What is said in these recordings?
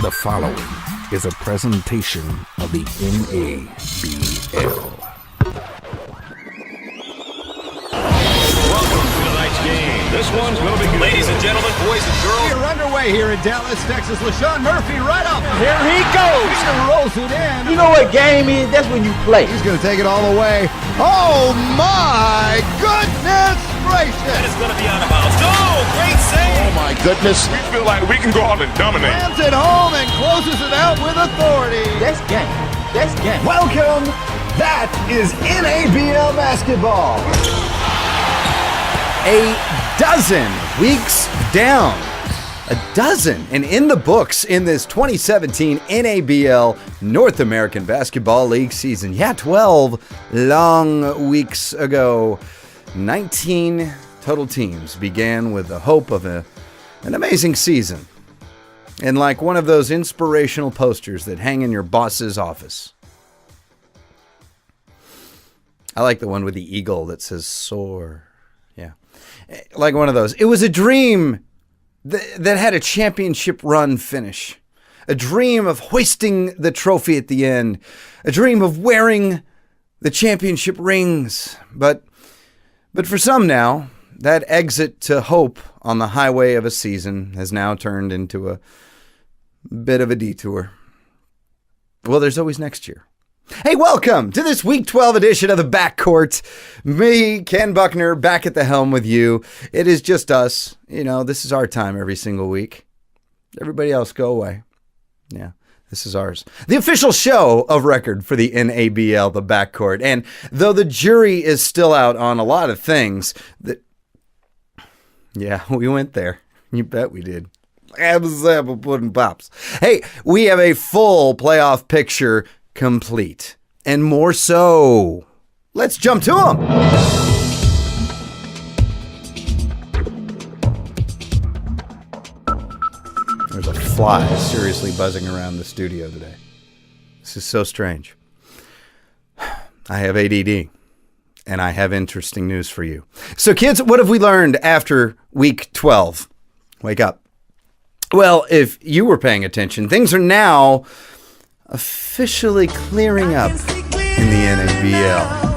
The following is a presentation of the NABL. Welcome to tonight's game. This one's going to be good. Ladies and gentlemen, boys and girls. We're underway here in Dallas, Texas. LaShawn Murphy right up. Here he goes. He rolls it in. You know what game is? That's when you play. He's going to take it all away. Oh, my goodness gracious. And it's going to be out of bounds. Oh, great save. Oh, my goodness. We feel like we can go out and dominate. Lands it home and closes it out with authority. That's game. That's game. Welcome. That is NABL basketball. A dozen weeks down. A dozen. And in the books in this 2017 NABL North American Basketball League season. Yeah, 12 long weeks ago. 19 total teams began with the hope of an amazing season. And like one of those inspirational posters that hang in your boss's office. I like the one with the eagle that says soar. Yeah. Like one of those. It was a dream that had a championship run finish. A dream of hoisting the trophy at the end. A dream of wearing the championship rings. But for some now, that exit to hope on the highway of a season has now turned into a bit of a detour. Well, there's always next year. Hey, welcome to this Week 12 edition of the BackCourt. Me, Ken Buckner, back at the helm with you. It is just us. You know, this is our time every single week. Everybody else, go away. Yeah. This is ours. The official show of record for the NABL, the BackCourt. And though the jury is still out on a lot of things, yeah, we went there. You bet we did. Apple pudding pops. Hey, we have a full playoff picture complete. And more so. Let's jump to them. There's a fly seriously buzzing around the studio today. This is so strange. I have ADD, and I have interesting news for you. So, kids, what have we learned after Week 12? Wake up. Well, if you were paying attention, things are now officially clearing up in the NABL.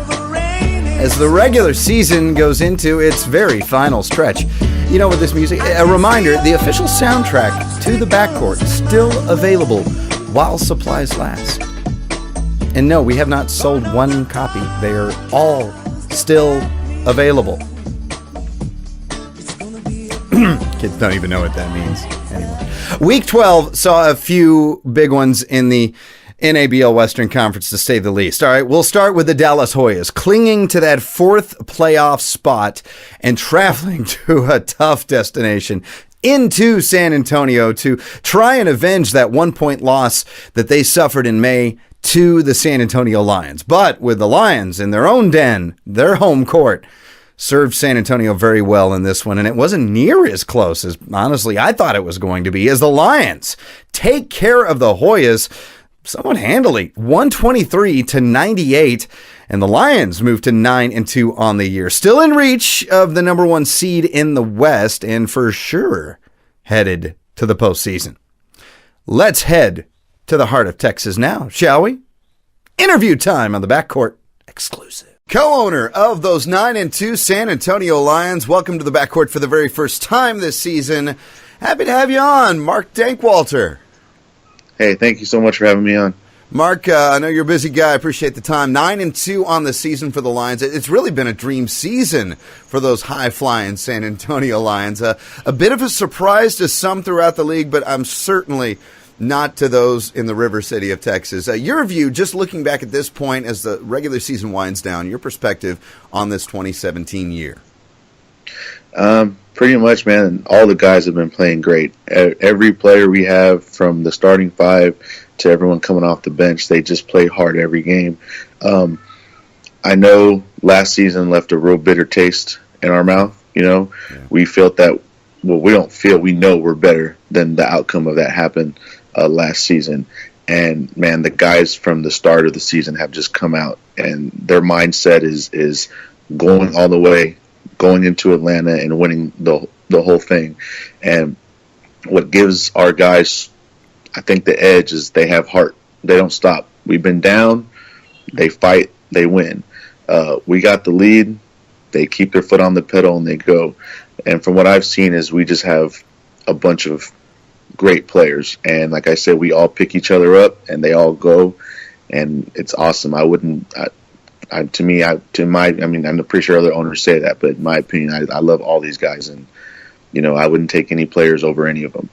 As the regular season goes into its very final stretch. You know, with this music, a reminder, the official soundtrack to the BackCourt is still available while supplies last. And no, we have not sold one copy. They are all still available. Kids don't even know what that means. Anyway, Week 12 saw a few big ones in the NABL Western Conference, to say the least. All right, we'll start with the Dallas Hoyas, clinging to that fourth playoff spot and traveling to a tough destination into San Antonio to try and avenge that 1-point loss that they suffered in May to the San Antonio Lions. But with the Lions in their own den, their home court, served San Antonio very well in this one, and it wasn't near as close as, honestly, I thought it was going to be, as the Lions take care of the Hoyas somewhat handily, 123-98, and the Lions move to 9-2 on the year. Still in reach of the number one seed in the West, and for sure headed to the postseason. Let's head to the heart of Texas now, shall we? Interview time on the BackCourt exclusive. Co-owner of those 9-2 San Antonio Lions, welcome to the BackCourt for the very first time this season. Happy to have you on, Mark Dankwalter. Hey, thank you so much for having me on. Mark, I know you're a busy guy. I appreciate the time. 9-2 on the season for the Lions. It's really been a dream season for those high-flying San Antonio Lions. A bit of a surprise to some throughout the league, but I'm certainly not to those in the River City of Texas. Your view, just looking back at this point as the regular season winds down, your perspective on this 2017 year. Pretty much, man, all the guys have been playing great. Every player we have, from the starting five to everyone coming off the bench, they just play hard every game. I know last season left a real bitter taste in our mouth. You know, We felt that, well, we don't feel, we know we're better than the outcome of that happened last season. And, man, the guys from the start of the season have just come out, and their mindset is going all the way, going into Atlanta and winning the whole thing. And what gives our guys I think the edge is they have heart. They don't stop. We've been down. They fight. They win. We got the lead. They keep their foot on the pedal and they go. And from what I've seen is we just have a bunch of great players. And like I said, we all pick each other up and they all go. And it's awesome. I'm pretty sure other owners say that, but in my opinion, I love all these guys. And, I wouldn't take any players over any of them.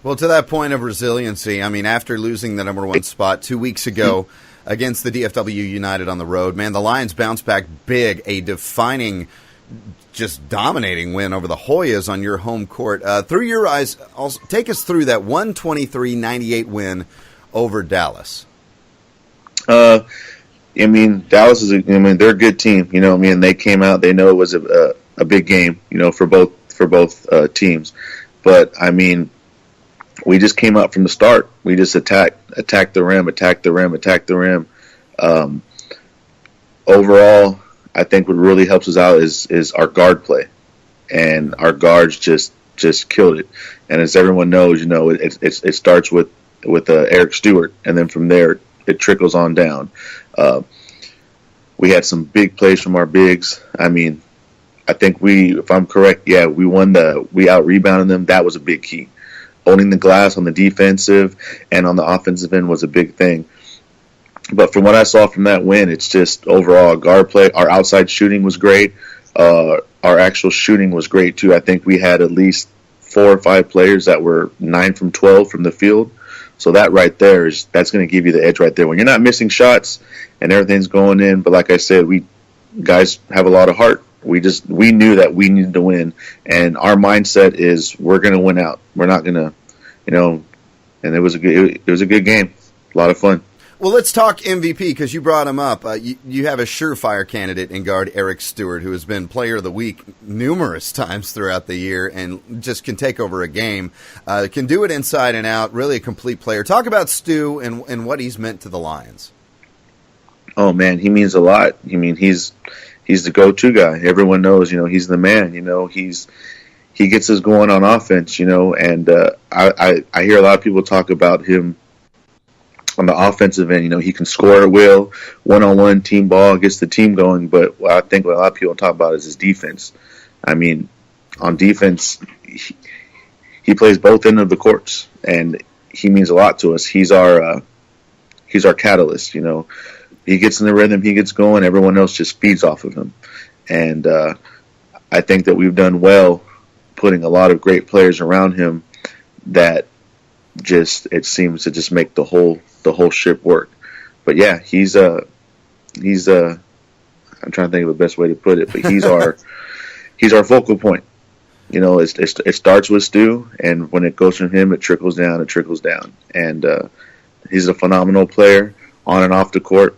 Well, to that point of resiliency, after losing the number one spot 2 weeks ago against the DFW United on the road, man, the Lions bounced back big, a defining, just dominating win over the Hoyas on your home court. Through your eyes, also, take us through that 123-98 win over Dallas. Dallas is they're a good team. They came out. They know it was a big game. For both teams. But we just came out from the start. We just attacked the rim. Overall, I think what really helps us out is our guard play, and our guards just killed it. And as everyone knows, it starts with Eric Stewart, and then from there it trickles on down. We had some big plays from our bigs. I think if I'm correct, we out-rebounded them. That was a big key. Owning the glass on the defensive and on the offensive end was a big thing. But from what I saw from that win, it's just overall guard play. Our outside shooting was great. Our actual shooting was great, too. I think we had at least 4 or 5 players that were 9 from 12 from the field. So that right there that's going to give you the edge right there. When you're not missing shots and everything's going in, but like I said, we guys have a lot of heart. We knew that we needed to win, and our mindset is we're going to win out. We're not going to, and it was a good game, a lot of fun. Well, let's talk MVP because you brought him up. You have a surefire candidate in guard Eric Stewart, who has been Player of the Week numerous times throughout the year and just can take over a game, can do it inside and out. Really a complete player. Talk about Stu and what he's meant to the Lions. Oh man, he means a lot. He's the go-to guy. Everyone knows, he's the man. He gets us going on offense, and I hear a lot of people talk about him on the offensive end. He can score at will, one-on-one team ball, gets the team going. But what I think what a lot of people talk about is his defense. On defense, he plays both ends of the courts, and he means a lot to us. He's our catalyst. He gets in the rhythm, he gets going, everyone else just feeds off of him. And I think that we've done well putting a lot of great players around him that it seems to just make the whole ship work. But yeah, he's I'm trying to think of the best way to put it, but he's our focal point. It starts with Stu, and when it goes from him, it trickles down. And he's a phenomenal player on and off the court.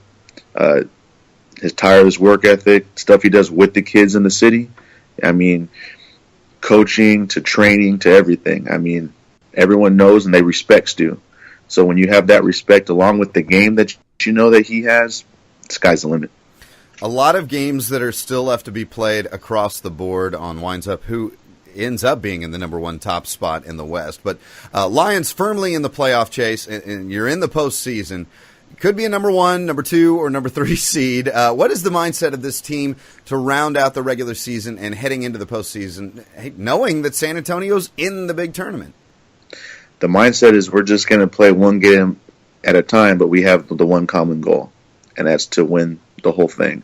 His tireless work ethic, stuff he does with the kids in the city. Coaching to training to everything. Everyone knows and they respect Stu. So when you have that respect along with the game that that he has, the sky's the limit. A lot of games that are still left to be played across the board on Winds Up, who ends up being in the number one top spot in the West. But Lions firmly in the playoff chase, and you're in the postseason. Could be a number 1, number 2, or number 3 seed. What is the mindset of this team to round out the regular season and heading into the postseason, knowing that San Antonio's in the big tournament? The mindset is we're just going to play one game at a time, but we have the one common goal, and that's to win the whole thing.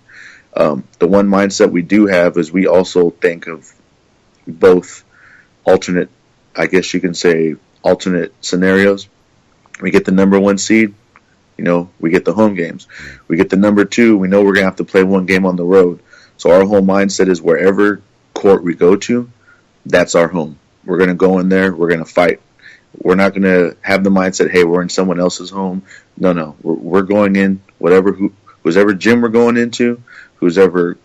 The one mindset we do have is we also think of both alternate, I guess you can say, alternate scenarios. We get the number 1 seed. We get the home games. We get the number 2. We know we're going to have to play one game on the road. So our whole mindset is wherever court we go to, that's our home. We're going to go in there. We're going to fight. We're not going to have the mindset, hey, we're in someone else's home. No. We're going in whoever gym we're going into, whoever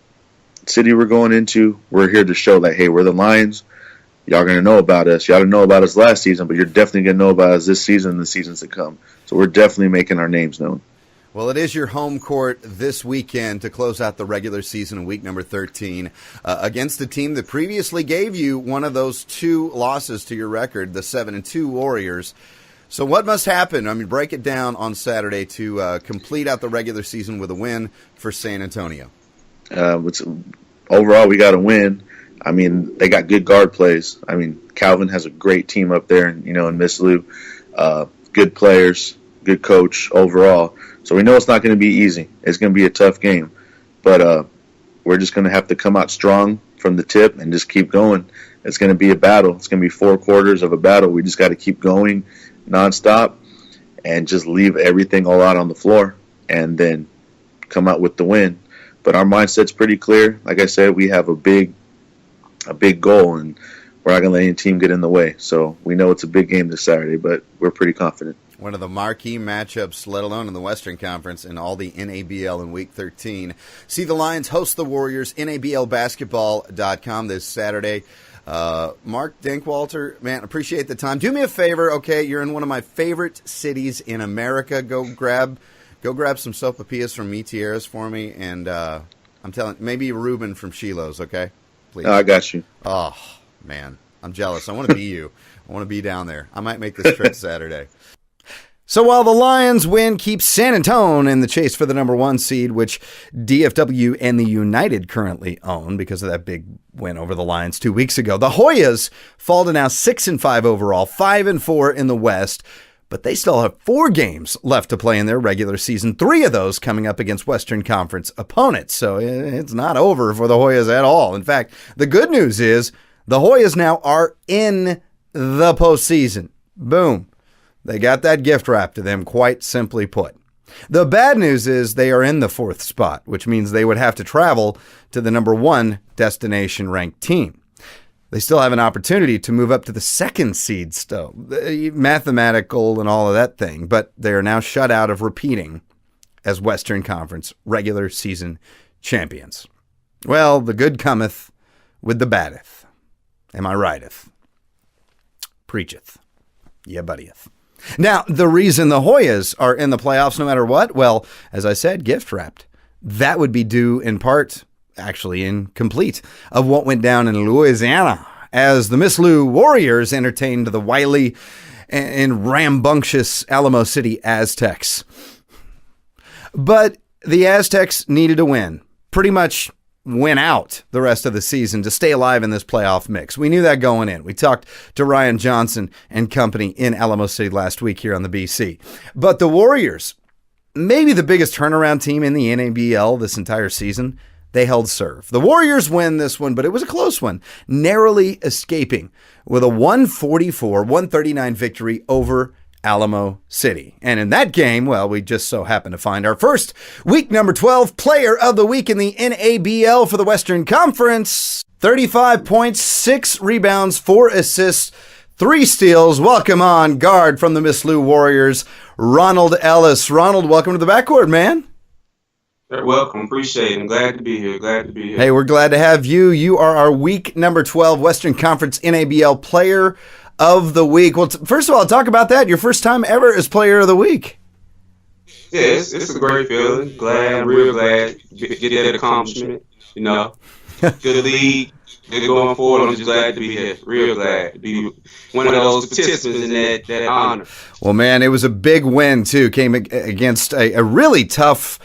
city we're going into, we're here to show that, hey, we're the Lions. Y'all going to know about us. Y'all didn't know about us last season, but you're definitely going to know about us this season and the seasons to come. So we're definitely making our names known. Well, it is your home court this weekend to close out the regular season in week number 13 against a team that previously gave you one of those 2 losses to your record, the 7-2 Warriors. So what must happen? I mean, break it down on Saturday to complete out the regular season with a win for San Antonio. Overall, we got to win. I mean, they got good guard plays. I mean, Calvin has a great team up there, in Miss Lou. Good players, good coach overall. So we know it's not going to be easy. It's going to be a tough game. But we're just going to have to come out strong from the tip and just keep going. It's going to be a battle. It's going to be 4 quarters of a battle. We just got to keep going nonstop and just leave everything all out on the floor and then come out with the win. But our mindset's pretty clear. Like I said, we have a big goal, and we're not going to let any team get in the way. So we know it's a big game this Saturday, but we're pretty confident. One of the marquee matchups, let alone in the Western Conference, and all the NABL in Week 13. See the Lions host the Warriors, NABLbasketball.com this Saturday. Mark Dinkwalter, man, appreciate the time. Do me a favor, okay? You're in one of my favorite cities in America. Go grab some sopapillas from Mitieres for me, and I'm telling, maybe Ruben from Shiloh's, okay? Please. I got you. Oh, man, I'm jealous. I want to be you. I want to be down there. I might make this trip Saturday. So while the Lions win keeps San Antonio in the chase for the number 1 seed, which DFW and the United currently own because of that big win over the Lions 2 weeks ago, the Hoyas fall to now 6-5 overall, 5-4 in the West, but they still have 4 games left to play in their regular season, 3 of those coming up against Western Conference opponents. So it's not over for the Hoyas at all. In fact, the good news is the Hoyas now are in the postseason. Boom. They got that gift wrapped to them, quite simply put. The bad news is they are in the 4th spot, which means they would have to travel to the number 1 destination ranked team. They still have an opportunity to move up to the 2nd seed still, mathematical and all of that thing, but they are now shut out of repeating as Western Conference regular season champions. Well, the good cometh with the baddeth. Am I righteth? Preacheth. Yeah, buddieth. Now, the reason the Hoyas are in the playoffs no matter what, well, as I said, gift wrapped. That would be due in part, actually incomplete, of what went down in Louisiana as the Miss Lou Warriors entertained the wily and rambunctious Alamo City Aztecs. But the Aztecs needed to win. Pretty much win out the rest of the season to stay alive in this playoff mix. We knew that going in. We talked to Ryan Johnson and company in Alamo City last week here on the BC. But the Warriors, maybe the biggest turnaround team in the NABL this entire season, they held serve. The Warriors win this one, but it was a close one, narrowly escaping with a 144-139 victory over Alamo City. And in that game, well, we just so happened to find our first week number 12 player of the week in the NABL for the Western Conference. 35 points, 6 rebounds, 4 assists, 3 steals. Welcome on guard from the Miss Lou Warriors, Ronald Ellis. Ronald, welcome to the backcourt, man. You're welcome. Appreciate it. I'm glad to be here. Hey, we're glad to have you. You are our week number 12 Western Conference NABL player of the week. Well, first of all, talk about that. Your first time ever as player of the week. Yeah, it's a great feeling. Real glad get that accomplishment. Good league. Good going forward. I'm just glad to be here. Real glad to be one of those participants in that honor. Well, man, it was a big win too. Came against a really tough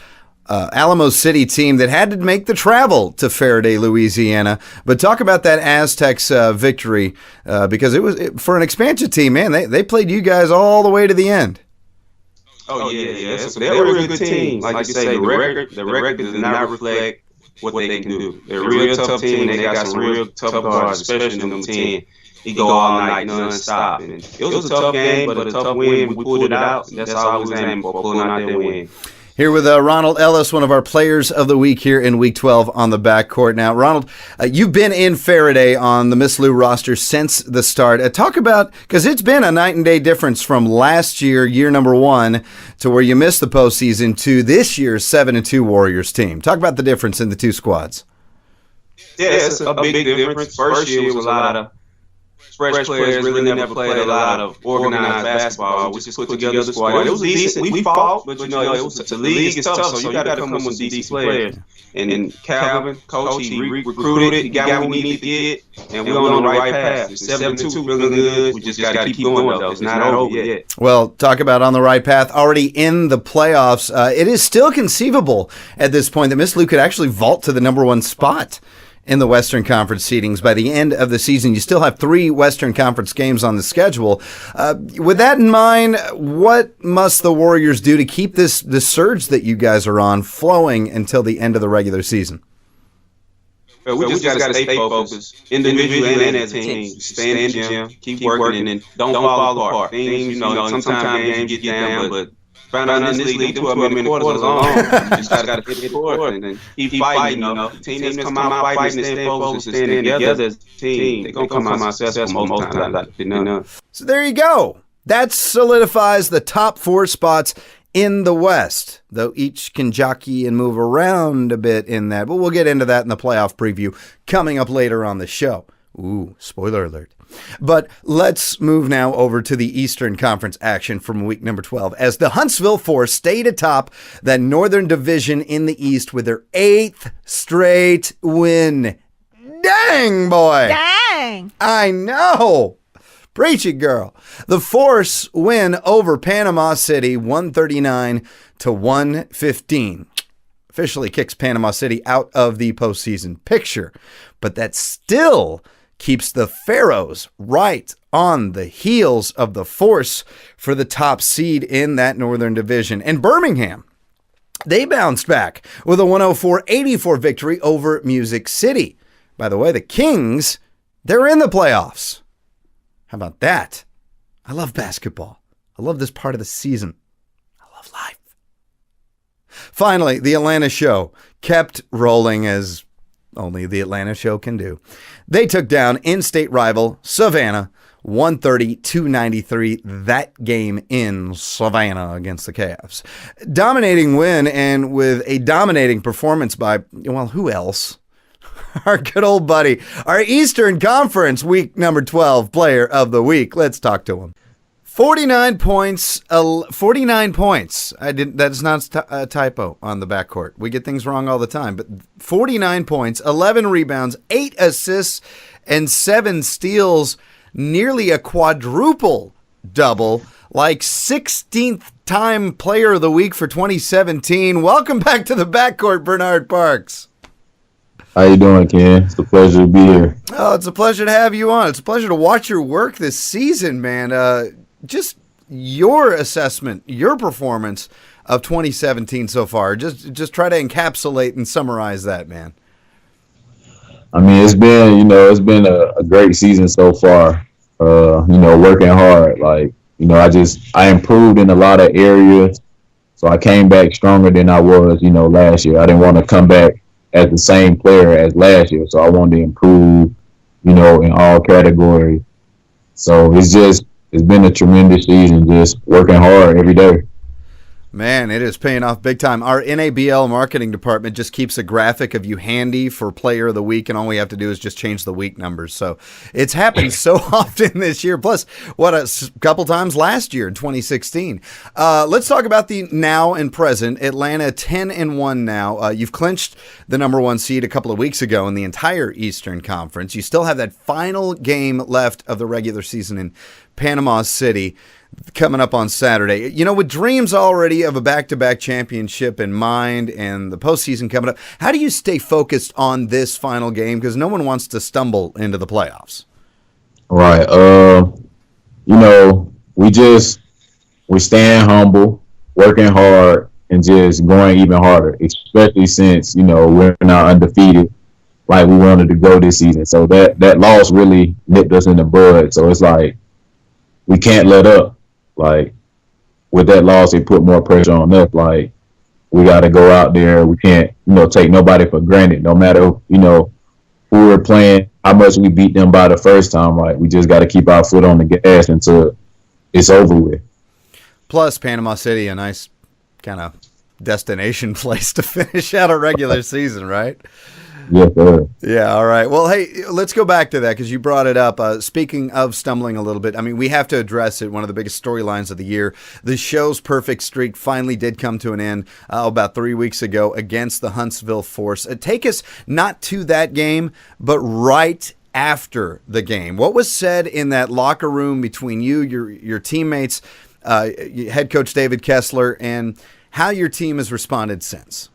Alamo City team that had to make the travel to Faraday, Louisiana. But talk about that Aztecs victory because it was for an expansion team, man. They played you guys all the way to the end. Oh yeah. So they're a real good team. Like you say, the record does not reflect what they can do. They're a real tough team. They got some real tough guards, especially in them 10. He go all night non-stop. And it was a tough game, but a tough win. We pulled it out. That's all I was aiming for, pulling out that win. Here with Ronald Ellis, one of our players of the week here in Week 12 on the backcourt. Now, Ronald, you've been in Faraday on the Miss Lou roster since the start. Talk about, because it's been a night and day difference from last year number 1, to where you missed the postseason, to this year's 7-2 Warriors team. Talk about the difference in the 2 squads. Yeah, it's a big difference. First year was a lot of fresh players really never played a lot of organized basketball. We just put together a squad. It was decent. We fought, but the league is tough, so you got to come with decent players. And Calvin, coach, he recruited, he got what we need to get, and we're on the right path. 7-2, really good. We just got to keep going, though. It's not over yet. Well, talk about on the right path, already in the playoffs. It is still conceivable at this point that Miss Lou could actually vault to the number 1 spot in the Western Conference seedings by the end of the season. You still have 3 Western Conference games on the schedule. With that in mind, what must the Warriors do to keep this surge that you guys are on flowing until the end of the regular season? We just got to stay focused, individually and as a team. Stay in the gym, keep working, and don't fall apart. Things, sometimes games get down, but find out in this league, 12-minute quarters long. You just got to hit the court and keep fighting. The team that's come out fighting and staying focused and staying together as a team, they're going to come out successful most times. So there you go. That solidifies the top 4 spots in the West, though each can jockey and move around a bit in that. But we'll get into that in the playoff preview coming up later on the show. Ooh, spoiler alert. But let's move now over to the Eastern Conference action from week number 12 as the Huntsville Force stayed atop that Northern Division in the East with their 8th straight win. Dang, boy. Dang. I know. Preach it, girl. The Force win over Panama City 139-115. Officially kicks Panama City out of the postseason picture, but that still keeps the Pharaohs right on the heels of the Force for the top seed in that Northern Division. And Birmingham, they bounced back with a 104-84 victory over Music City. By the way, the Kings, they're in the playoffs. How about that? I love basketball. I love this part of the season. I love life. Finally, the Atlanta Show kept rolling as only the Atlanta Show can do. They took down in-state rival Savannah 130-93. That game in Savannah against the Cavs. Dominating win, and with a dominating performance by, well, who else? Our good old buddy, our Eastern Conference week number 12 player of the week. Let's talk to him. 49 points. 49 points. That's not a typo on the backcourt. We get things wrong all the time. But 49 points, 11 rebounds, 8 assists, and 7 steals. Nearly a quadruple double. Like 16th time player of the week for 2017. Welcome back to the backcourt, Bernard Parks. How you doing, Ken? It's a pleasure to be here. Oh, it's a pleasure to have you on. It's a pleasure to watch your work this season, man. Just your assessment, your performance of 2017 so far. Just try to encapsulate and summarize that, man. I mean, it's been a great season so far. Working hard. I improved in a lot of areas. So I came back stronger than I was, last year. I didn't want to come back as the same player as last year. So I wanted to improve, in all categories. So it's been a tremendous season, just working hard every day. Man, it is paying off big time. Our NABL marketing department just keeps a graphic of you handy for player of the week, and all we have to do is just change the week numbers. So it's happened so often this year, plus a couple times last year in 2016. Let's talk about the now and present. Atlanta 10-1 now. You've clinched the number 1 seed a couple of weeks ago in the entire Eastern Conference. You still have that final game left of the regular season in Panama City coming up on Saturday. With dreams already of a back-to-back championship in mind and the postseason coming up, how do you stay focused on this final game? Because no one wants to stumble into the playoffs. Right. We're staying humble, working hard, and just going even harder, especially since, we're now undefeated like we wanted to go this season. So that loss really nipped us in the bud. So it's like we can't let up. With that loss, it put more pressure on us. We got to go out there. We can't, take nobody for granted. No matter, who we're playing, how much we beat them by the first time. We just got to keep our foot on the gas until it's over with. Plus, Panama City, a nice kind of destination place to finish out a regular season, right? Yes, sir. Yeah, all right. Well, hey, let's go back to that because you brought it up. Speaking of stumbling a little bit, I mean, we have to address it. One of the biggest storylines of the year. The show's perfect streak finally did come to an end about 3 weeks ago against the Huntsville Force. Take us not to that game, but right after the game. What was said in that locker room between you, your teammates, head coach David Kessler, and how your team has responded since?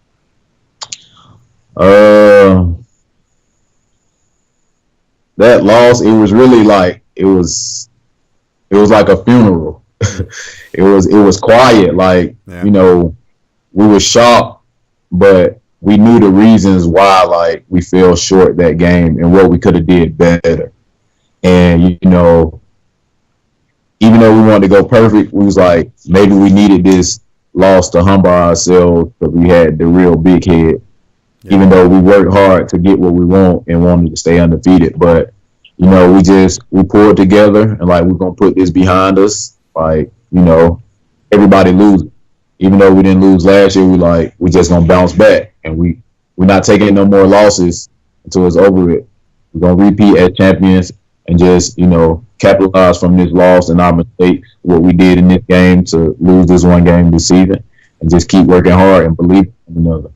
That loss, it was really like it was like a funeral. it was quiet, like you know, we were shocked, but we knew the reasons why like we fell short that game and what we could have did better. And you know, even though we wanted to go perfect, we was like maybe we needed this loss to humble ourselves because we had the real big head. Even though we worked hard to get what we want and wanted to stay undefeated. But, you know, we pulled together and, like, we're going to put this behind us. Like, you know, everybody loses. Even though we didn't lose last year, we just going to bounce back. And we're not taking no more losses until it's over with. We're going to repeat as champions and just, you know, capitalize from this loss and our mistakes, what we did in this game to lose this one game this season, and just keep working hard and believe in one another.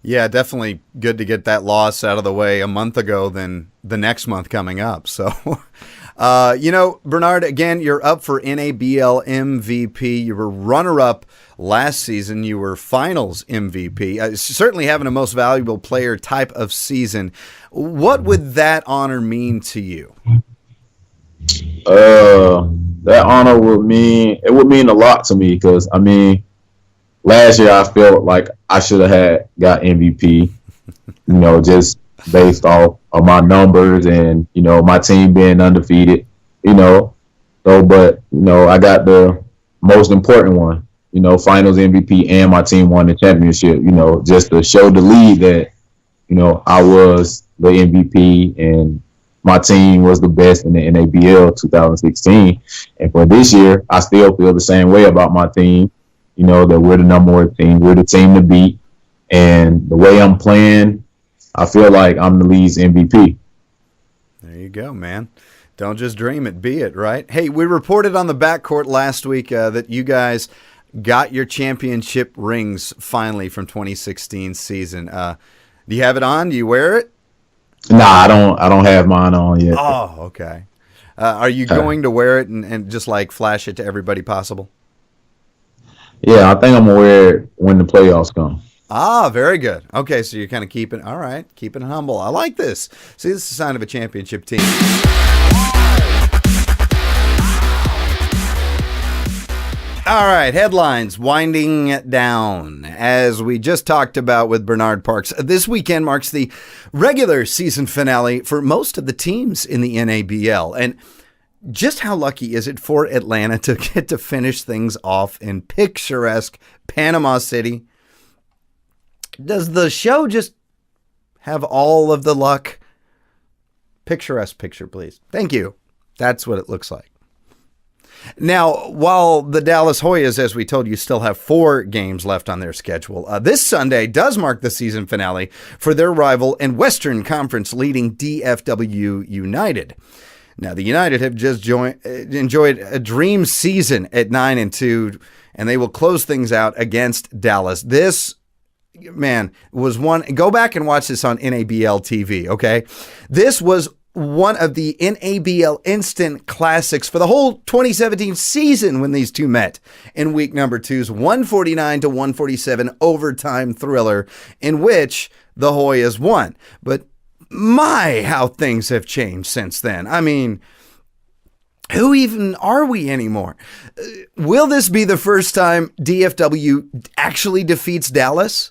Yeah, definitely good to get that loss out of the way a month ago than the next month coming up. So, you know, Bernard, again, you're up for NABL MVP. You were runner-up last season. You were finals MVP. Certainly having a most valuable player type of season. What would that honor mean to you? That honor would mean a lot to me because, I mean, last year I felt like I should have got MVP, you know, just based off of my numbers and, you know, my team being undefeated, you know. So, but, you know, I got the most important one, you know, finals MVP, and my team won the championship, you know, just to show the league that, you know, I was the MVP and my team was the best in the NABL 2016. And for this year, I still feel the same way about my team. You know, that we're the number one team. We're the team to beat. And the way I'm playing, I feel like I'm the league's MVP. There you go, man. Don't just dream it, be it, right? Hey, we reported on the BackCourt last week that you guys got your championship rings finally from 2016 season. Do you have it on? Do you wear it? Nah, I don't have mine on yet. Oh, okay. Are you going to wear it and just like flash it to everybody possible? Yeah, I think I'm going to wear it when the playoffs come. Ah, very good. Okay, so you're kind of keeping it humble. I like this. See, this is a sign of a championship team. All right, headlines winding down. As we just talked about with Bernard Parks, this weekend marks the regular season finale for most of the teams in the NABL. And just how lucky is it for Atlanta to get to finish things off in picturesque Panama City? Does the show just have all of the luck? Picturesque picture, please. Thank you. That's what it looks like. Now, while the Dallas Hoyas, as we told you, still have 4 games left on their schedule, this Sunday does mark the season finale for their rival and Western Conference leading DFW United. Now, the United have just enjoyed a dream season at 9-2, and they will close things out against Dallas. This, man, was one. Go back and watch this on NABL TV, okay? This was one of the NABL instant classics for the whole 2017 season when these two met in week number 2's 149-147 overtime thriller in which the Hoyas won. But my, how things have changed since then. I mean, who even are we anymore? Will this be the first time DFW actually defeats Dallas?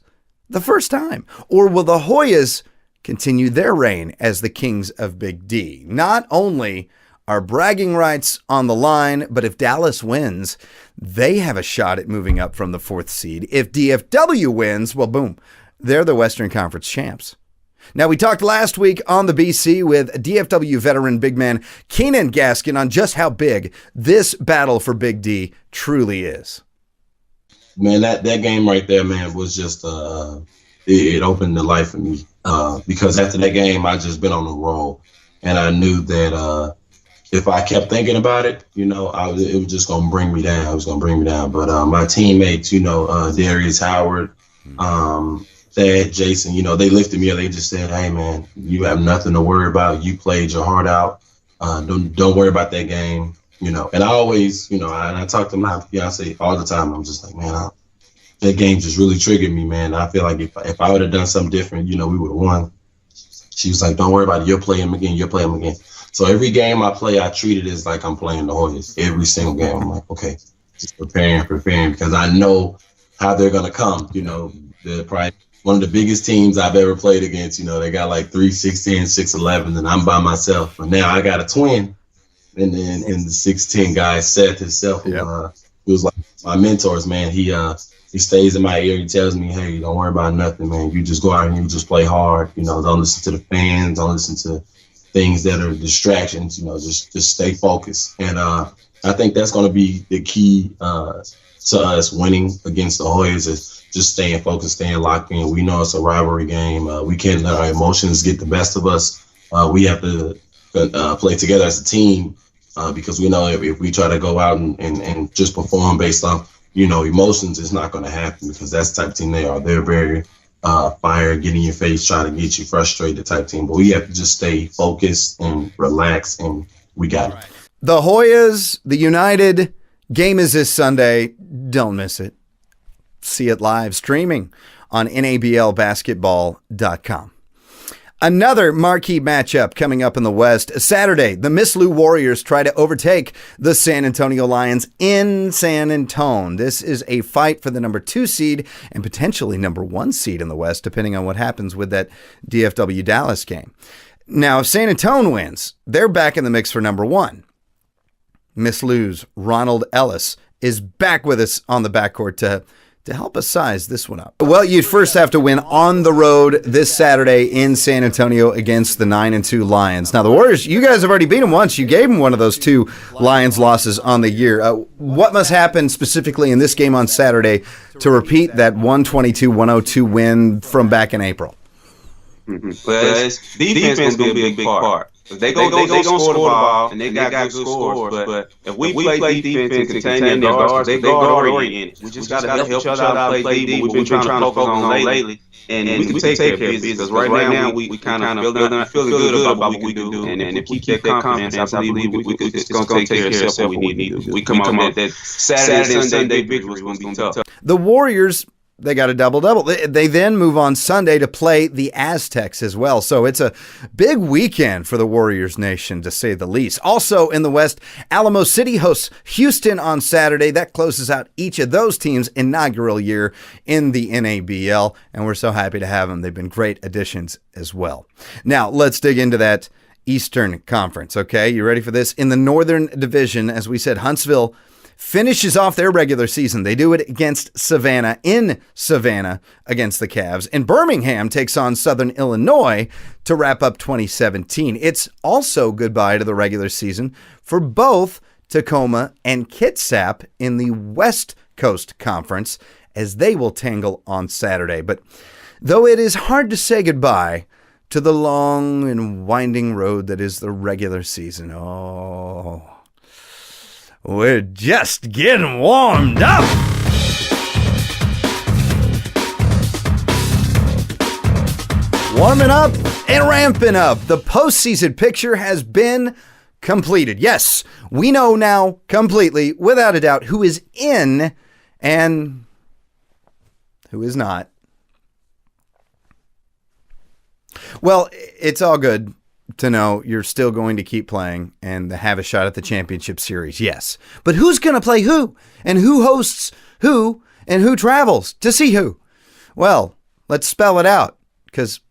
The first time? Or will the Hoyas continue their reign as the kings of Big D? Not only are bragging rights on the line, but if Dallas wins, they have a shot at moving up from the 4th seed. If DFW wins, well, boom, they're the Western Conference champs. Now, we talked last week on the BC with DFW veteran big man Keenan Gaskin on just how big this battle for Big D truly is. man, that game right there, man, was just it opened the life for me. Because after that game, I just been on the roll, and I knew that if I kept thinking about it, it was just gonna bring me down. It was gonna bring me down. But my teammates, Darius Howard, Thad, Jason, they lifted me up. They just said, "Hey, man, you have nothing to worry about. You played your heart out. Don't worry about that game." And I always, I talk to my fiance all the time. I'm just like, man, that game just really triggered me, man. I feel like if I would have done something different, we would have won. She was like, "Don't worry about it. You'll play him again. You'll play him again." So every game I play, I treat it as like I'm playing the Hoyas. Every single game, I'm like, okay, just preparing, because I know how they're gonna come. They're probably one of the biggest teams I've ever played against. They got like 3'16", 6'11", and I'm by myself. But now I got a twin, and then the 6'10" guy, Seth himself, who was like my mentors, man. He stays in my ear. He tells me, "Hey, don't worry about nothing, man. You just go out and you just play hard. Don't listen to the fans. Don't listen to things that are distractions. Just stay focused." And I think that's going to be the key to us winning against the Hoyas is just staying focused, staying locked in. We know it's a rivalry game. We can't let our emotions get the best of us. We have to play together as a team because we know if we try to go out and just perform based on emotions, it's not going to happen because that's the type of team they are. They're very fire, get in your face, try to get you frustrated type team. But we have to just stay focused and relax, and we got it. The Hoyas, the United game is this Sunday. Don't miss it. See it live streaming on NABLbasketball.com. Another marquee matchup coming up in the West. Saturday, the Miss Lou Warriors try to overtake the San Antonio Lions in San Antonio. This is a fight for the number 2 seed and potentially number 1 seed in the West, depending on what happens with that DFW Dallas game. Now, if San Antonio wins, they're back in the mix for number 1. Miss Lou's Ronald Ellis is back with us on the backcourt to help us size this one up. Well, you'd first have to win on the road this Saturday in San Antonio against the 9-2 Lions. Now, the Warriors, you guys have already beat them once. You gave them one of those 2 Lions losses on the year. What must happen specifically in this game on Saturday to repeat that 122-102 win from back in April? Mm-hmm. Well, defense is going to be a big part. They go score the ball, and they got good scores. But if we play defense and contain their guards, they guard oriented. We just got to help each other out, play deep. We've been trying to focus on lately, and we can take care of business. Because right now we kind of feeling good about what we do, and if we keep that confidence, I believe it's going to take care of itself. What we need to do. We come out that Saturday and Sunday victory is going to be tough. The Warriors, they got a double-double. They then move on Sunday to play the Aztecs as well. So it's a big weekend for the Warriors Nation, to say the least. Also in the West, Alamo City hosts Houston on Saturday. That closes out each of those teams' inaugural year in the NABL, and we're so happy to have them. They've been great additions as well. Now, let's dig into that Eastern Conference, okay? You ready for this? In the Northern Division, as we said, Huntsville finishes off their regular season. They do it against Savannah, in Savannah against the Cavs. And Birmingham takes on Southern Illinois to wrap up 2017. It's also goodbye to the regular season for both Tacoma and Kitsap in the West Coast Conference, as they will tangle on Saturday. But though it is hard to say goodbye to the long and winding road that is the regular season, we're just getting warmed up. Warming up and ramping up. The postseason picture has been completed. Yes, we know now completely, without a doubt, who is in and who is not. Well, it's all good to know you're still going to keep playing and have a shot at the championship series, yes. But who's going to play who? And who hosts who? And who travels to see who? Well, let's spell it out, because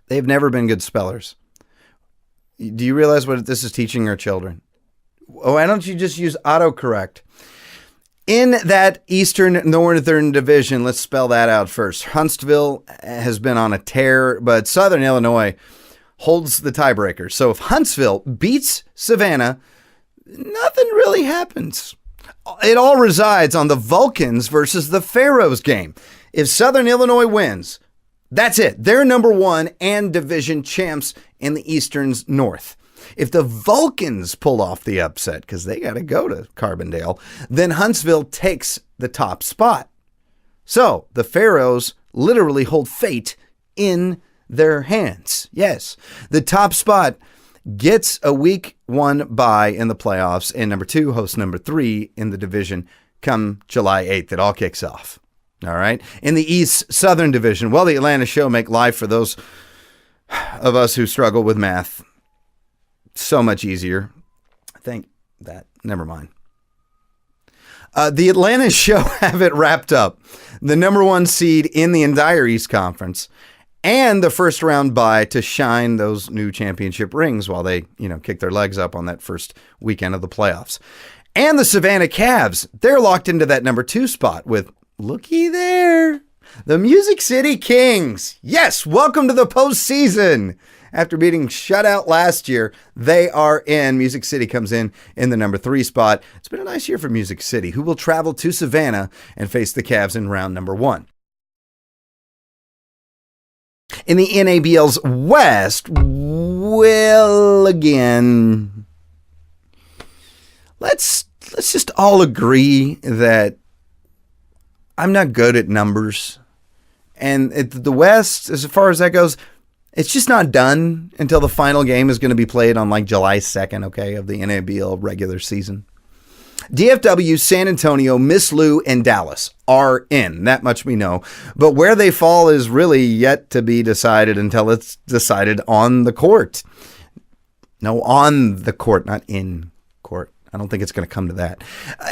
they've never been good spellers. Do you realize what this is teaching our children? Why don't you just use autocorrect? In that Eastern Northern Division, let's spell that out first. Huntsville has been on a tear, but Southern Illinois holds the tiebreaker. So if Huntsville beats Savannah, nothing really happens. It all resides on the Vulcans versus the Pharaohs game. If Southern Illinois wins, that's it. They're number one and division champs in the Eastern's North. If the Vulcans pull off the upset, because they got to go to Carbondale, then Huntsville takes the top spot. So the Pharaohs literally hold fate in their hands. Yes, the top spot gets a week 1 bye in the playoffs, and number 2 hosts number 3 in the division come July 8th. It all kicks off. All right. In the East Southern Division, well, the Atlanta show make life for those of us who struggle with math so much easier. I think that, never mind. The Atlanta show have it wrapped up. The number 1 seed in the entire East Conference and the first round bye to shine those new championship rings while they, kick their legs up on that first weekend of the playoffs. And the Savannah Cavs, they're locked into that number 2 spot with, looky there, the Music City Kings. Yes, welcome to the postseason. After being shut out last year, they are in. Music City comes in the number 3 spot. It's been a nice year for Music City, who will travel to Savannah and face the Cavs in round number 1. In the NABL's West, well, again, let's just all agree that I'm not good at numbers. And at the West, as far as that goes, it's just not done until the final game is going to be played on like July 2nd, okay, of the NABL regular season. DFW, San Antonio, Miss Lou, and Dallas are in. That much we know. But where they fall is really yet to be decided until it's decided on the court. No, on the court, not in court. I don't think it's going to come to that.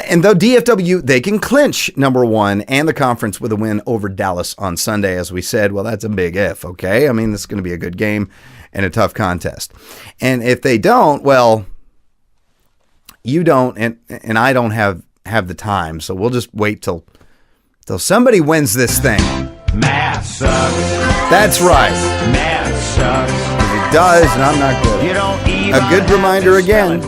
And though DFW, they can clinch number 1 and the conference with a win over Dallas on Sunday, as we said, well, that's a big if, okay? I mean, this is going to be a good game and a tough contest. And if they don't, well, you don't, and I don't have the time, so we'll just wait till somebody wins this thing. Math sucks. That's right. Math sucks. If it does, and I'm not good. You don't A good reminder again.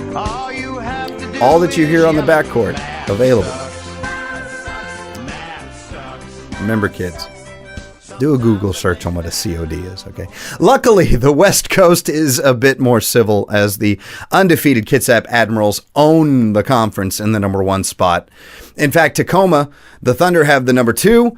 All that you hear on the backcourt, available. Remember, kids, do a Google search on what a COD is, okay? Luckily, the West Coast is a bit more civil as the undefeated Kitsap Admirals own the conference in the number 1 spot. In fact, Tacoma, the Thunder have the number 2,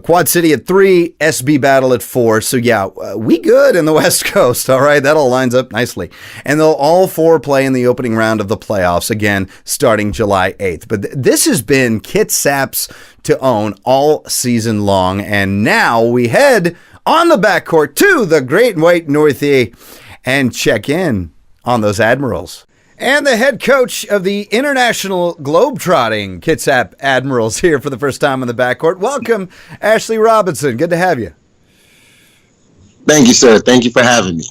Quad City at 3, SB Battle at 4. So yeah, we good in the West Coast. All right, that all lines up nicely. And they'll all 4 play in the opening round of the playoffs, again, starting July 8th. But this has been Kitsap's to own all season long. And now we head on the backcourt to the Great White Northie and check in on those Admirals. And the head coach of the International Globetrotting Kitsap Admirals here for the first time on the backcourt. Welcome, Ashley Robinson. Good to have you. Thank you, sir. Thank you for having me.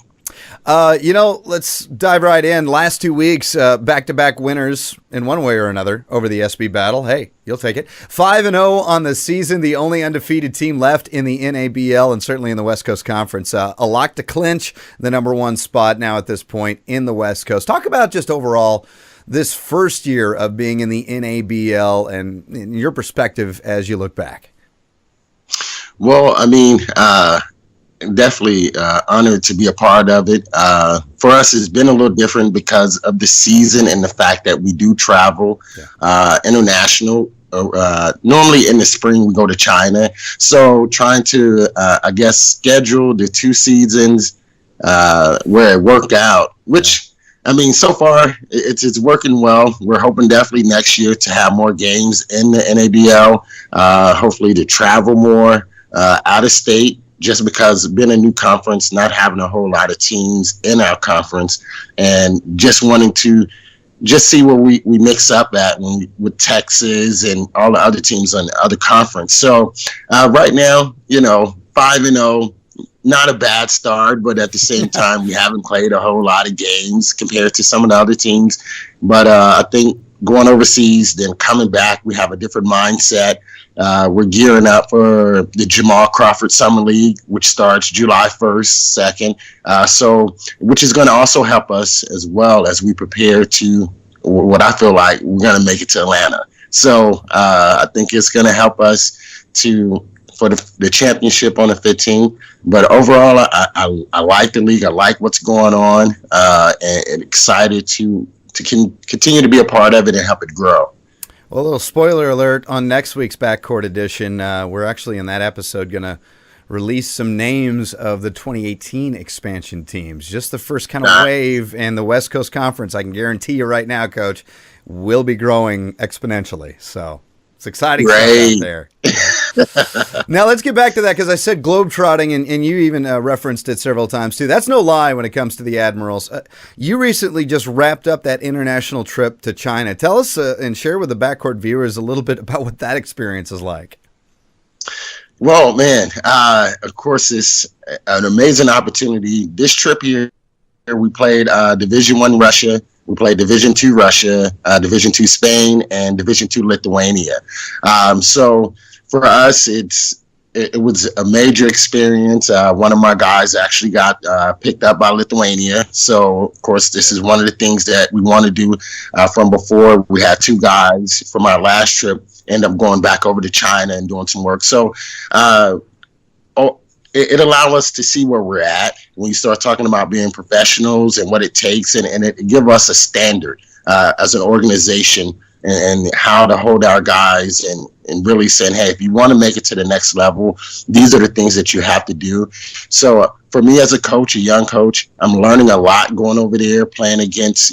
Let's dive right in. Last 2 weeks, back-to-back winners in one way or another over the SB Battle. Hey, you'll take it. 5-0 on the season, the only undefeated team left in the NABL and certainly in the West Coast Conference. A lock to clinch the number 1 spot now at this point in the West Coast. Talk about just overall this first year of being in the NABL and in your perspective as you look back. Well, I mean, definitely honored to be a part of it. For us, it's been a little different because of the season and the fact that we do travel international. Normally in the spring, we go to China. So trying to, schedule the 2 seasons where it worked out, which, I mean, so far it's working well. We're hoping definitely next year to have more games in the NABL, hopefully to travel more out of state. Just because being a new conference, not having a whole lot of teams in our conference, and just wanting to just see where we mix up at with Texas and all the other teams on the other conference. So right now, 5-0, not a bad start, but at the same time, we haven't played a whole lot of games compared to some of the other teams. But I think going overseas, then coming back, we have a different mindset. We're gearing up for the Jamal Crawford Summer League, which starts July 1st, 2nd. Which is going to also help us as well as we prepare to what I feel like we're going to make it to Atlanta. So I think it's going to help us for the championship on the 15th. But overall, I like the league. I like what's going on, and excited to continue to be a part of it and help it grow. Well, a little spoiler alert on next week's BackCourt edition. We're actually in that episode going to release some names of the 2018 expansion teams. Just the first kind of wave, and the West Coast Conference, I can guarantee you right now, Coach, will be growing exponentially. So it's exciting stuff out there. Now let's get back to that, because I said globetrotting, and you even referenced it several times too. That's no lie when it comes to the Admirals. You recently just wrapped up that international trip to China. Tell us and share with the BackCourt viewers a little bit about what that experience is like. Well, man, of course, it's an amazing opportunity. This trip here, we played Division I Russia. We played Division II Russia, Division II Spain, and Division II Lithuania. So for us, it was a major experience. One of my guys actually got picked up by Lithuania. So, of course, this is one of the things that we want to do from before. We had 2 guys from our last trip end up going back over to China and doing some work. So it allowed us to see where we're at when you start talking about being professionals and what it takes, and it give us a standard as an organization and how to hold our guys and really saying, hey, if you want to make it to the next level, these are the things that you have to do. So for me as a coach, a young coach, I'm learning a lot going over there, playing against,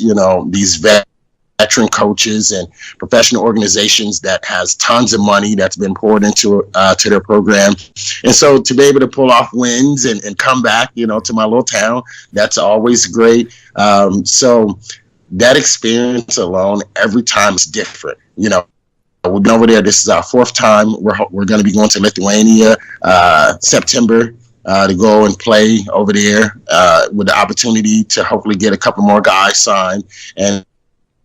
these veteran coaches and professional organizations that has tons of money that's been poured into to their program. And so to be able to pull off wins and come back, to my little town, that's always great. So that experience alone, every time is different. We've been over there. This is our 4th time. We're going to be going to Lithuania September to go and play over there with the opportunity to hopefully get a couple more guys signed. And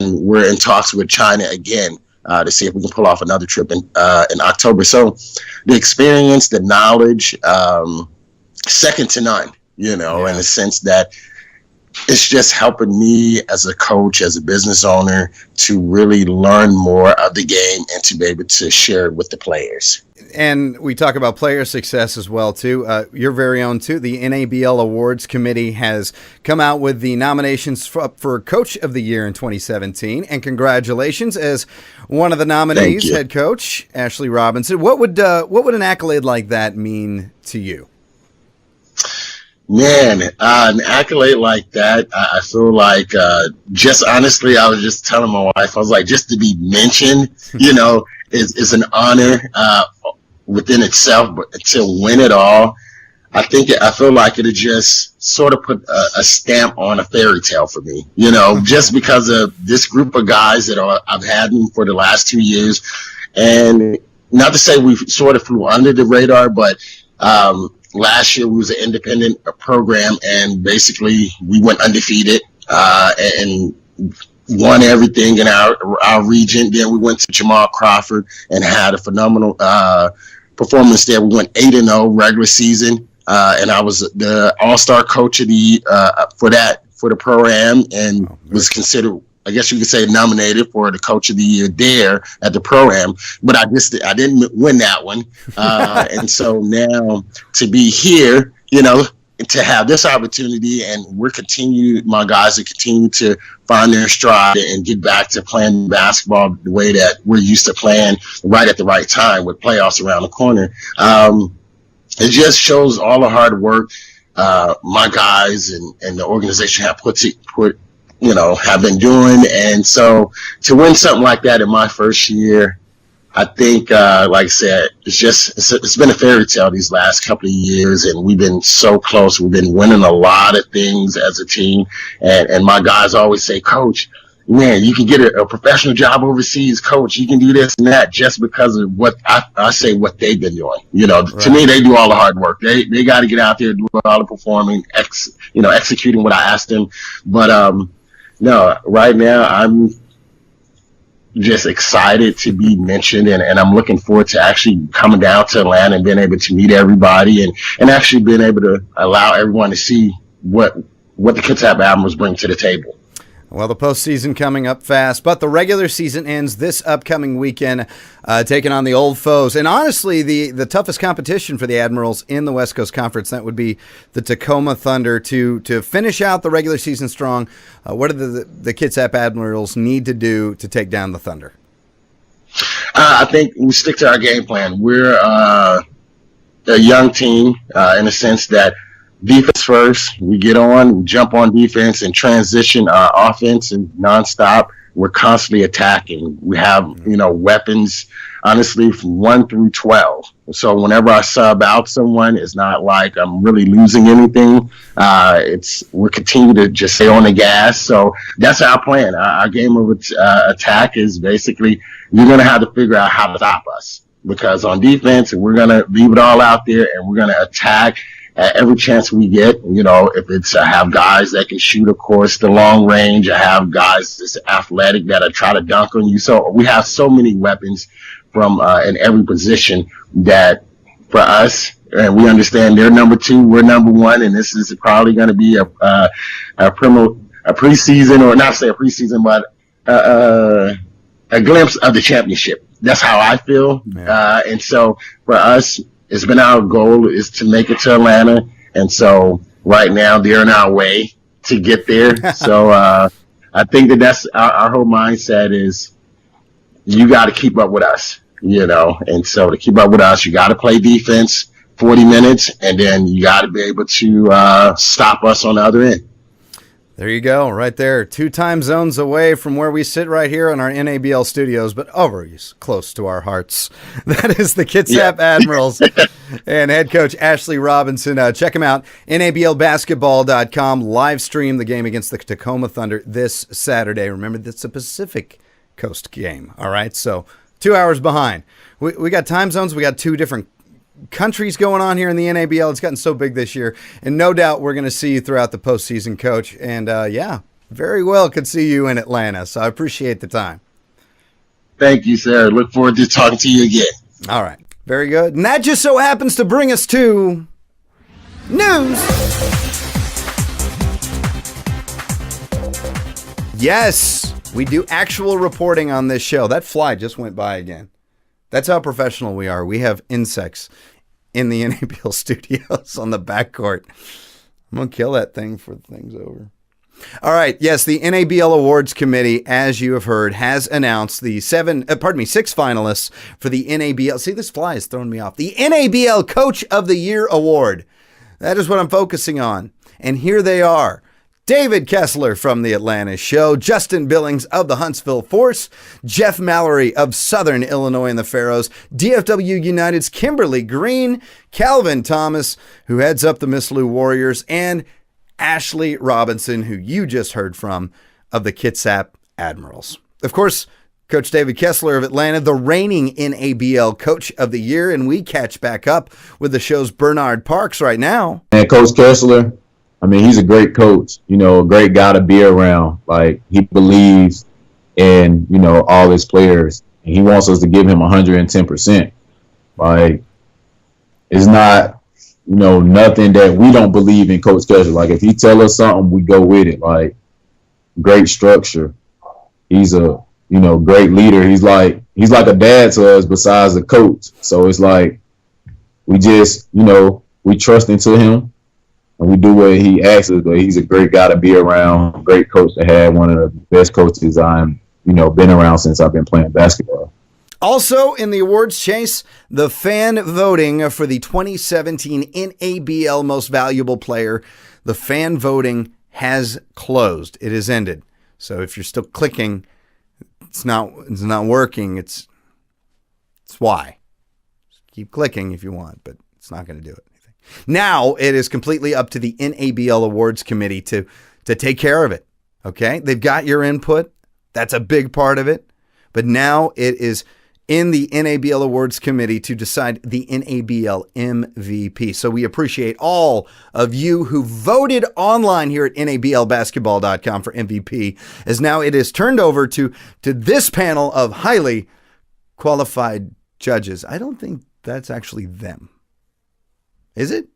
we're in talks with China again to see if we can pull off another trip in October. So the experience, the knowledge, second to none, in the sense that it's just helping me as a coach, as a business owner, to really learn more of the game and to be able to share it with the players. And we talk about player success as well, too. Your very own, too. The NABL Awards Committee has come out with the nominations for Coach of the Year in 2017. And congratulations as one of the nominees, head coach Ashley Robinson. What would an accolade like that mean to you? Man, an accolade like that, I feel like just honestly, I was just telling my wife, I was like, just to be mentioned, is an honor within itself, but to win it all, I feel like it just sort of put a stamp on a fairy tale for me, just because of this group of guys that I've had them for the last 2 years. And not to say we sort of flew under the radar, but last year we was an independent program, and basically we went undefeated and won everything in our region. Then we went to Jamal Crawford and had a phenomenal performance there. We went 8-0 regular season, and I was the all-star coach of the for the pro-am, and was considered, I guess you could say, nominated for the coach of the year there at the pro-am, but I didn't win that one. And so now to be here, to have this opportunity, and my guys are continue to find their stride and get back to playing basketball the way that we're used to playing, right at the right time with playoffs around the corner. It just shows all the hard work my guys and the organization have have been doing. And so to win something like that in my first year, I think, like I said, it's been a fairy tale these last couple of years, and we've been so close. We've been winning a lot of things as a team. And my guys always say, Coach, man, you can get a professional job overseas, Coach. You can do this and that just because of what I say, what they've been doing. Right. To me, they do all the hard work. They got to get out there, do all the performing, executing what I asked them. But, no, right now I'm just excited to be mentioned, and I'm looking forward to actually coming down to Atlanta and being able to meet everybody and actually being able to allow everyone to see what the Kitab Admirals bring to the table. Well, the postseason coming up fast, but the regular season ends this upcoming weekend, taking on the old foes. And honestly, the toughest competition for the Admirals in the West Coast Conference, that would be the Tacoma Thunder. To finish out the regular season strong, what do the Kitsap Admirals need to do to take down the Thunder? I think we stick to our game plan. We're a young team in a sense that defense first. We get on, jump on defense, and transition our offense and nonstop. We're constantly attacking. We have, weapons, honestly, from 1 through 12. So whenever I sub out someone, it's not like I'm really losing anything. We're continue to just stay on the gas. So that's our plan. Our game of attack is basically you're going to have to figure out how to stop us, because on defense, we're going to leave it all out there and we're going to attack at every chance we get. If it's I have guys that can shoot, of course, the long range. I have guys that's athletic that try to dunk on you. So we have so many weapons from in every position that for us, and we understand they're number 2, we're number 1, and this is probably going to be a preseason, or not say a preseason, but a glimpse of the championship. That's how I feel. Yeah. And so for us, it's been our goal is to make it to Atlanta. And so right now they're in our way to get there. So I think that's our whole mindset is you got to keep up with us, And so to keep up with us, you got to play defense 40 minutes, and then you got to be able to stop us on the other end. There you go, right there. 2 time zones away from where we sit right here in our NABL studios, but always close to our hearts. That is the Kitsap Admirals and head coach Ashley Robinson. Check him out, NABLbasketball.com. Live stream the game against the Tacoma Thunder this Saturday. Remember, that's a Pacific Coast game, all right? So 2 hours behind. We got time zones. We got 2 different countries going on here in the NABL. It's gotten so big this year, and no doubt we're going to see you throughout the postseason, Coach. And very well could see you in Atlanta. So I appreciate the time. Thank you, sir. Look forward to talking to you again. All right, very good. And that just so happens to bring us to news. Yes, we do actual reporting on this show. That fly just went by again. That's how professional we are. We have insects in the NABL studios on the backcourt. I'm going to kill that thing for the thing's over. All right. Yes, the NABL Awards Committee, as you have heard, has announced the 6 finalists for the NABL. See, this fly is throwing me off. The NABL Coach of the Year Award. That is what I'm focusing on. And here they are. David Kessler from the Atlanta Show, Justin Billings of the Huntsville Force, Jeff Mallory of Southern Illinois and the Pharaohs, DFW United's Kimberly Green, Calvin Thomas, who heads up the Miss Lou Warriors, and Ashley Robinson, who you just heard from, of the Kitsap Admirals. Of course, Coach David Kessler of Atlanta, the reigning NABL Coach of the Year, and we catch back up with the show's Bernard Parks right now. And Coach Kessler, he's a great coach, a great guy to be around. Like, he believes in, all his players, and he wants us to give him 110%. Like, it's not, nothing that we don't believe in Coach Kessler. Like, if he tell us something, we go with it. Like, great structure. He's a, great leader. He's like a dad to us besides a coach. So it's like, we just, we trust into him. And we do what he asks us, but he's a great guy to be around, great coach to have, one of the best coaches I'm, been around since I've been playing basketball. Also in the awards chase, the fan voting for the 2017 NABL Most Valuable Player. The fan voting has closed. It has ended. So if you're still clicking, it's not working. It's why. Keep clicking if you want, but it's not going to do it. Now it is completely up to the NABL Awards Committee to take care of it. Okay? They've got your input. That's a big part of it. But now it is in the NABL Awards Committee to decide the NABL MVP. So we appreciate all of you who voted online here at NABLbasketball.com for MVP, as now it is turned over to this panel of highly qualified judges. I don't think that's actually them. Is it?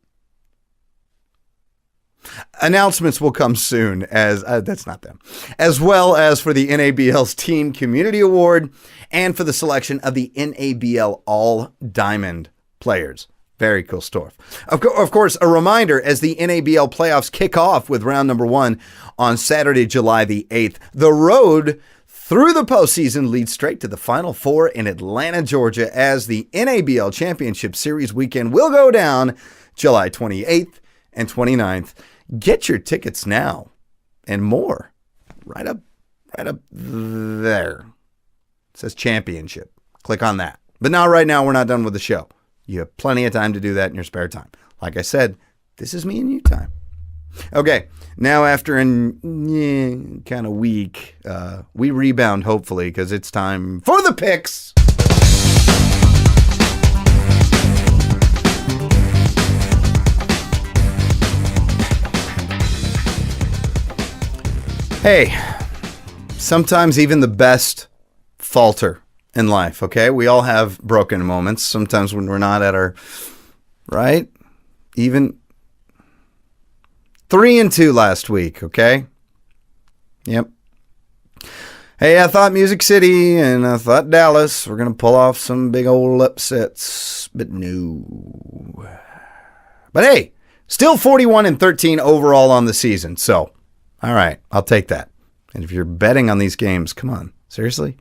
Announcements will come soon as that's not them, as well as for the NABL's Team Community Award and for the selection of the NABL All Diamond players. Very cool stuff. Of course, a reminder as the NABL playoffs kick off with round number 1 on Saturday, July the 8th. The road through the postseason leads straight to the Final Four in Atlanta, Georgia, as the NABL Championship Series weekend will go down July 28th and 29th. Get your tickets now and more. Right up there. It says championship. Click on that. But now, right now, we're not done with the show. You have plenty of time to do that in your spare time. Like I said, this is me and you time. Okay, now after an kind of week, we rebound, hopefully, because it's time for the picks. Hey, sometimes even the best falter in life, okay? We all have broken moments. Sometimes when we're not at our, right? Even 3-2 last week, okay? Yep. Hey, I thought Music City and I thought Dallas were going to pull off some big old upsets, but no. But hey, still 41-13 overall on the season, so all right, I'll take that. And if you're betting on these games, come on, seriously?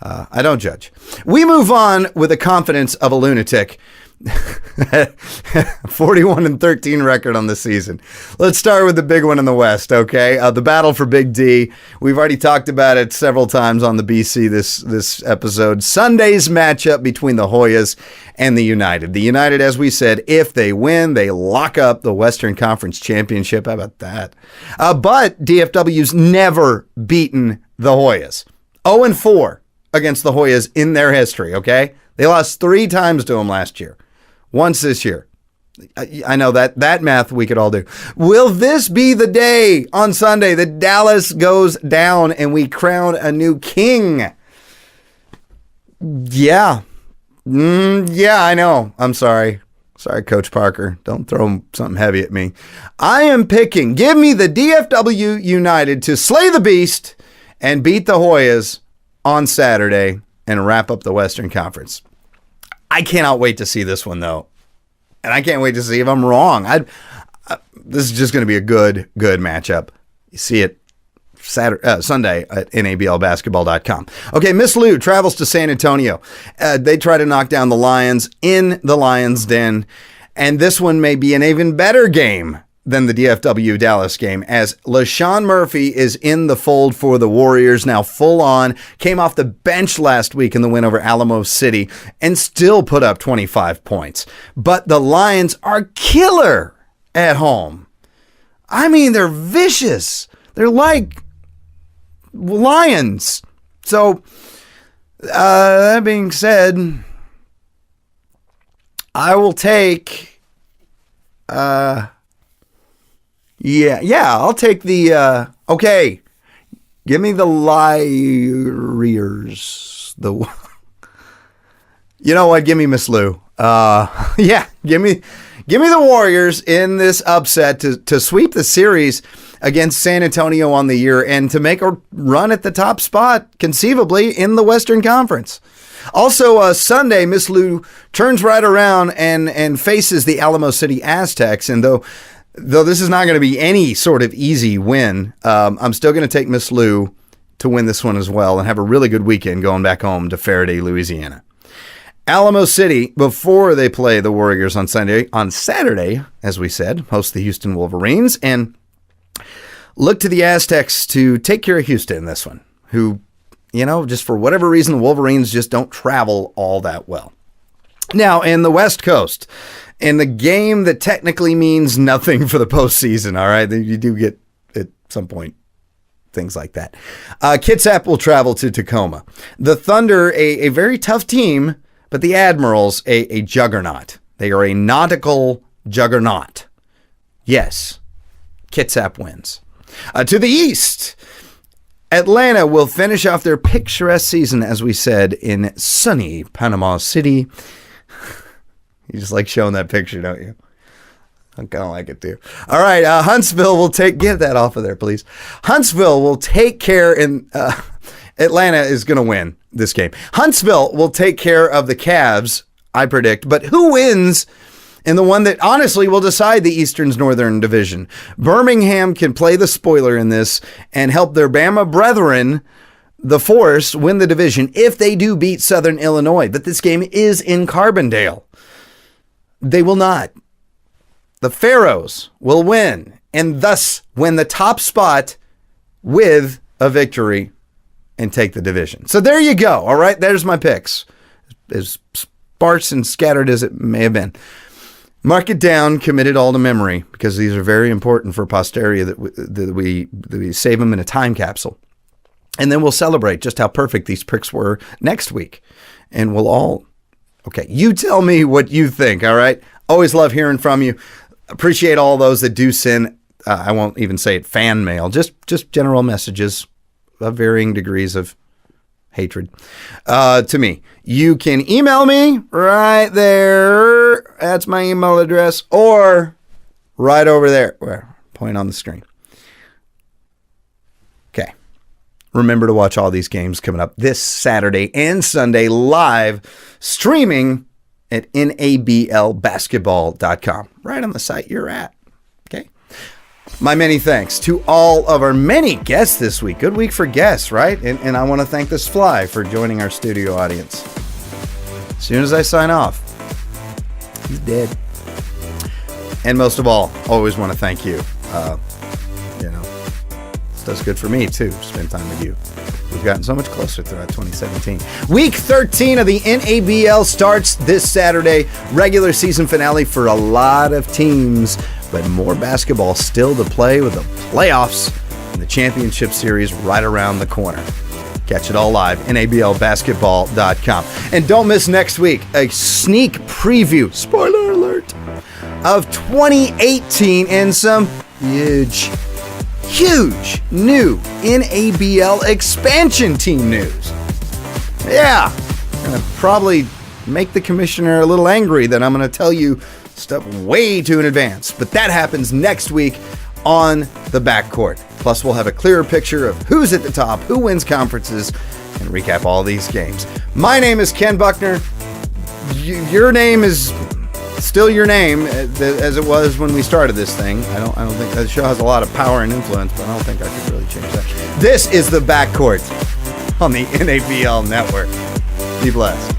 I don't judge. We move on with the confidence of a lunatic. 41-13 record on the season. Let's start with the big one in the West, okay? The battle for Big D. We've already talked about it several times on the BC this episode. Sunday's matchup between the Hoyas and the United. The United, as we said, if they win, they lock up the Western Conference Championship. How about that? But DFW's never beaten the Hoyas. 0-4 against the Hoyas in their history, okay? They lost 3 times to them last year. Once this year. I know that math we could all do. Will this be the day on Sunday that Dallas goes down and we crown a new king? Yeah. Yeah, I know. I'm sorry. Sorry, Coach Parker. Don't throw something heavy at me. I am picking. Give me the DFW United to slay the beast and beat the Hoyas on Saturday and wrap up the Western Conference. I cannot wait to see this one, though. And I can't wait to see if I'm wrong. This is just going to be a good matchup. You see it Sunday at NABLbasketball.com. Okay, Miss Lou travels to San Antonio. They try to knock down the Lions in the Lions' den. And this one may be an even better game than the DFW Dallas game, as LaShawn Murphy is in the fold for the Warriors now full on, came off the bench last week in the win over Alamo City and still put up 25 points. But the Lions are killer at home. I mean, they're vicious. They're like lions. So, that being said, I will take, I'll take the, okay, give me the Liars. You know what? Give me Miss Lou. Give me the Warriors in this upset to sweep the series against San Antonio on the year and to make a run at the top spot, conceivably, in the Western Conference. Also, Sunday, Miss Lou turns right around and faces the Alamo City Aztecs, and though this is not going to be any sort of easy win, I'm still going to take Miss Lou to win this one as well and have a really good weekend going back home to Faraday, Louisiana. Alamo City, before they play the Warriors on Saturday, as we said, host the Houston Wolverines and look to the Aztecs to take care of Houston in this one, who, just for whatever reason, the Wolverines just don't travel all that well. Now, in the West Coast, in the game that technically means nothing for the postseason, all right? You do get, at some point, things like that. Kitsap will travel to Tacoma. The Thunder, a very tough team, but the Admirals, a juggernaut. They are a nautical juggernaut. Yes, Kitsap wins. To the East, Atlanta will finish off their picturesque season, as we said, in sunny Panama City. You just like showing that picture, don't you? I kind of like it too. All right, Huntsville will get that off of there, please. Huntsville will take care, and Atlanta is going to win this game. Huntsville will take care of the Cavs, I predict. But who wins in the one that honestly will decide the Eastern's Northern Division? Birmingham can play the spoiler in this and help their Bama brethren, the Force, win the division if they do beat Southern Illinois. But this game is in Carbondale. They will not. The Pharaohs will win and thus win the top spot with a victory and take the division. So there you go. All right, there's my picks. As sparse and scattered as it may have been. Mark it down, commit it all to memory, because these are very important for posterity that we save them in a time capsule. And then we'll celebrate just how perfect these picks were next week. And we'll all, okay, you tell me what you think, all right? Always love hearing from you. Appreciate all those that do send, I won't even say it, fan mail, just general messages of varying degrees of hatred to me. You can email me right there. That's my email address, or right over there. Point on the screen. Okay. Remember to watch all these games coming up this Saturday and Sunday live streaming at NABLbasketball.com, right on the site you're at. Okay. My many thanks to all of our many guests this week. Good week for guests, right? And I want to thank this fly for joining our studio audience. As soon as I sign off, he's dead. And most of all, always want to thank you. This does good for me too, spend time with you. We've gotten so much closer throughout 2017. Week 13 of the NABL starts this Saturday. Regular season finale for a lot of teams, but more basketball still to play with the playoffs and the championship series right around the corner. Catch it all live, NABLbasketball.com. And don't miss next week, a sneak preview, spoiler alert, of 2018 and some huge new NABL expansion team news. Yeah, gonna probably make the commissioner a little angry that I'm gonna tell you stuff way too in advance, but that happens next week on the BackCourt. Plus, we'll have a clearer picture of who's at the top, who wins conferences, and recap all these games. My name is Ken Buckner. Your name is still your name, as it was when we started this thing. I don't think the show has a lot of power and influence, but I don't think I could really change that. This is the BackCourt on the NABL Network. Be blessed.